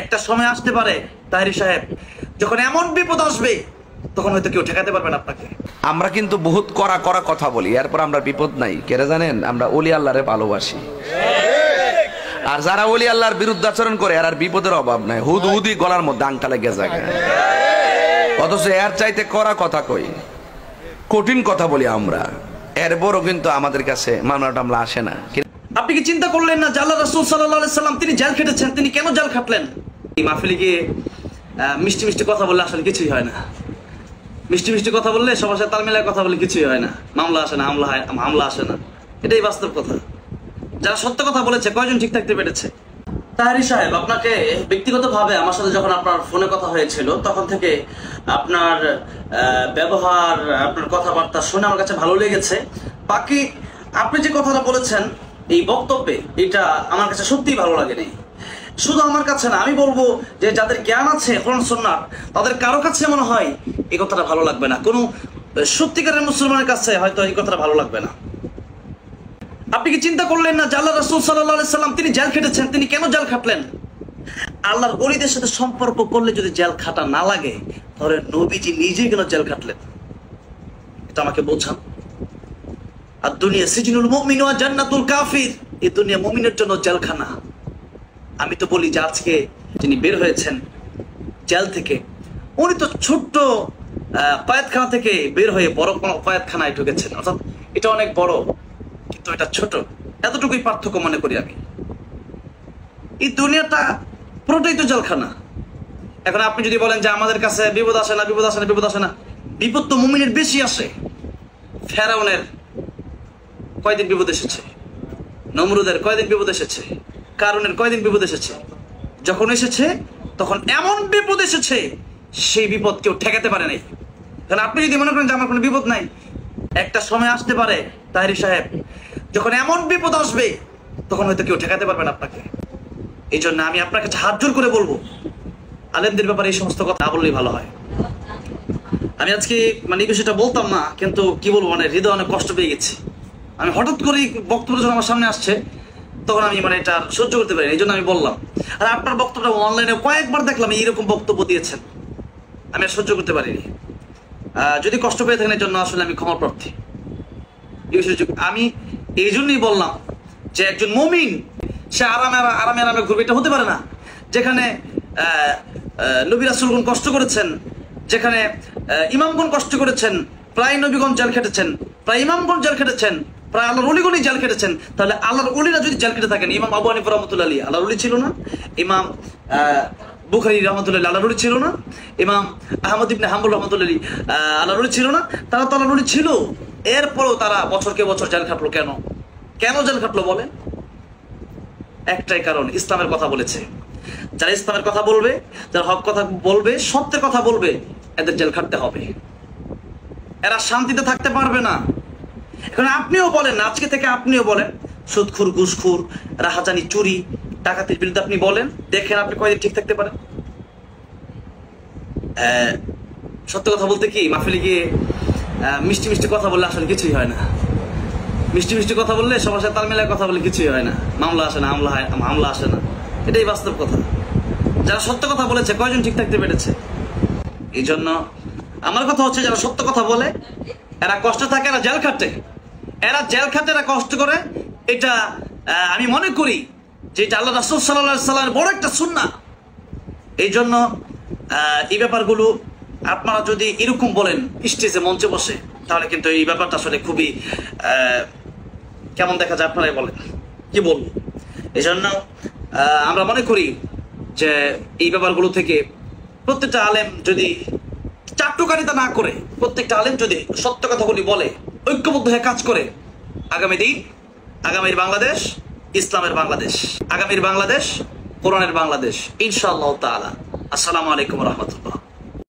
একটা সময় আসতে পারে তাহেরি সাহেব, যখন এমন বিপদ আসবে তখন হয়তো কেউ ঠেকাতে পারবে না আপনাকে। আমরা কিন্তু বহুত কড়া কড়া কথা বলি, এরপর আমরা বিপদ নাই কেরে জানেন, আমরা ওলি আল্লাহরে ভালোবাসি। আর যারা ওলি আল্লাহর বিরুদ্ধাচরণ করে আর বিপদের অভাব নাই, হুদ হুদি গলার মধ্যে আংটা লেগে যায়, অথচ এর চাইতে কড়া কথা কই, কঠিন কথা বলি আমরা, এরপরও কিন্তু আমাদের কাছে মামলা টামলা আসে না। আপনি কি চিন্তা করলেন না যে আল্লাহ রাসূল সাল্লাল্লাহু আলাইহি সাল্লাম তিনি জেল খেটেছেন, তিনি কেন জেল খাটলেন? এই মাহফিলে গিয়ে মিষ্টি মিষ্টি কথা বললে আসলে কিছুই হয় না। মিষ্টি মিষ্টি কথা বললে সবার সাথে তাল মিলায় কথা বললে কিছুই হয় না, মামলা আসে না, হামলা আসে না, এটাই বাস্তব কথা। যারা সত্য কথা বলেছে কয়জন ঠিক থাকতে পেরেছে? তাহেরি সাহেব, আপনাকে ব্যক্তিগতভাবে আমার সাথে যখন আপনার ফোনে কথা হয়েছিল তখন থেকে আপনার ব্যবহার, আপনার কথাবার্তা শুনে আমার কাছে ভালো লেগেছে। বাকি আপনি যে কথাটা বলেছেন এই বক্তব্যে, এটা আমার কাছে সত্যিই ভালো লাগেনি। শুধু আমার কাছে না, আমি বলবো যে যাদের জ্ঞান আছে কোরআন সুন্নাহ, তাদের কারো কাছে মনে হয় এই কথাটা ভালো লাগবে না, কোনো সত্যিকারের মুসলমানের কাছে হয়তো এই কথাটা ভালো লাগবে না। আপনি কি চিন্তা করলেন না যে আল্লাহ রাসূল সাল্লাল্লাহু আলাইহি সাল্লাম তিনি জেল খেটেছেন, তিনি কেন জেল খাটলেন? আল্লাহর ওলিদের সাথে সম্পর্ক করলে যদি জেল খাটা না লাগে, তাহলে নবীজি নিজেই কেন জেল খাটলেন? এটা আমাকে বোঝান। আর দুনিয়া সিজনুল মুমিন ওয়া জান্নাতুল কাফির, এই দুনিয়া মুমিনের জন্য জেলখানা। আমি তো বলি যে আজকে যিনি বের হয়েছেন জেল থেকে, উনি তো ছোট্ট কয়েদখানা থেকে বের হয়ে বড় কোনো কয়েদখানায় ঢুকেছেন, অর্থাৎ এটা অনেক বড় কিন্তু এটা ছোট, এতটুকুই পার্থক্য মনে করি আমি। এই দুনিয়াটা পুরোটাই তো জেলখানা। এখন আপনি যদি বলেন যে আমাদের কাছে বিপদ আসে না, বিপদ আসে না, বিপদ আসে না, বিপদ তো মুমিনের বেশি আসে। ফেরাউনের কয়দিন বিপদ এসেছে, নমরুদের কয়দিন বিপদ এসেছে, কারুনের কয়দিন বিপদ এসেছে। যখন এসেছে তখন এমন বিপদ এসেছে সেই বিপদ কেউ ঠেকাতে পারে নাই। কারণ আপনি যদি মনে করেন যে আমার কোনো বিপদ নাই, একটা সময় আসতে পারে তাহেরি সাহেব, যখন এমন বিপদ আসবে তখন হয়তো কেউ ঠেকাতে পারবে না আপনাকে। এই জন্য আমি আপনার কাছে হাত জোর করে বলবো, আলেমদের ব্যাপারে এই সমস্ত কথা না বললেই ভালো হয়। আমি আজকে এই বিষয়টা বলতাম না, কিন্তু কি বলবো, হৃদয় অনেক কষ্ট পেয়ে গেছি। আমি হঠাৎ করে বক্তব্য যখন আমার সামনে আসছে তখন আমি এটা সহ্য করতে পারি, এই জন্য আমি বললাম। আর আপনার বক্তব্যটা অনলাইনে কয়েকবার দেখলাম এইরকম বক্তব্য দিয়েছেন, আমি আর সহ্য করতে পারিনি। যদি কষ্ট পেয়ে থাকেন এর জন্য আসলে আমি ক্ষমা প্রার্থী। আমি এই জন্যই বললাম যে একজন মুমিন সে আরামে আরামে ঘুরবে, এটা হতে পারে না। যেখানে নবী রাসূলগণ কষ্ট করেছেন, যেখানে ইমামগণ কষ্ট করেছেন, প্রায় নবীগণ জেল খেটেছেন, প্রায় ইমামগণ জেল খেটেছেন, প্রায় আল্লাহর ওলিগণই জেল খেটেছেন, তাহলে আল্লাহর ওলিরা যদি জেল খেটে থাকেন, ইমাম আবু হানিফা রাহমাতুল্লাহি আলাইহি আল্লাহর ওলি ছিল না? ইমাম বুখারী রাহমাতুল্লাহি আল্লাহর ওলি ছিল না? ইমাম আহমদ ইবনে হাম্বল রাহমাতুল্লাহি আল্লাহর ওলি ছিল না? তারা তো আল্লাহর ওলি ছিল, এরপরও তারা বছরকে বছর জেল খাটলো। কেন জেল খাটলো বলেন? একটাই কারণ, ইসলামের কথা বলেছে। যারা ইসলামের কথা বলবে, যারা হক কথা বলবে, সত্যের কথা বলবে, এদের জেল খাটতে হবে, এরা শান্তিতে থাকতে পারবে না। এখন আপনিও বলেন, আজকে থেকে আপনিও বলেন, সুদখুর, ঘুষখুর, রাহাজানি, চুরি, ডাকাতির বিরুদ্ধে আপনি বলেন, দেখেন আপনি কয়দিন ঠিক থাকতে পারেন। সত্য কথা বলতে কি, মাহফিলে গিয়ে মিষ্টি মিষ্টি কথা বললে আসলে কিছুই হয় না। মিষ্টি মিষ্টি কথা বললে সবার সাথে তাল মিলায় কথা বললে কিছুই হয় না, মামলা আসে না, হামলা আসে না, এটাই বাস্তব কথা। যারা সত্য কথা বলেছে কয়জন ঠিক থাকতে পেরেছে? এই জন্য আমার কথা হচ্ছে, যারা সত্য কথা বলে এরা কষ্ট থাকে, এরা জেল খাটে, এরা কষ্ট করে। এটা আমি মনে করি যে এটা আল্লাহ রাসূল সাল্লাল্লাহু আলাইহি সাল্লামের বড় একটা সুন্নাহ। এই জন্য এই ব্যাপারগুলো আপনারা যদি এরকম বলেন স্টেজে, মঞ্চে বসে, তাহলে কিন্তু এই ব্যাপারটা আসলে খুবই কেমন দেখা যায়, আপনারাই বলেন, কি বলবো। এই জন্য আমরা মনে করি যে এই ব্যাপারগুলো থেকে প্রত্যেকটা আলেম যদি চাট্টুকারিতা না করে, প্রত্যেকটা আলেম যদি সত্য কথাগুলি বলে, ঐক্যবদ্ধ হয়ে কাজ করে, আগামী দিন, আগামীর বাংলাদেশ ইসলামের বাংলাদেশ, আগামীর বাংলাদেশ কোরআনের বাংলাদেশ ইনশাআল্লাহ তাআলা। আসসালামু আলাইকুম ওয়া রাহমাতুল্লাহ।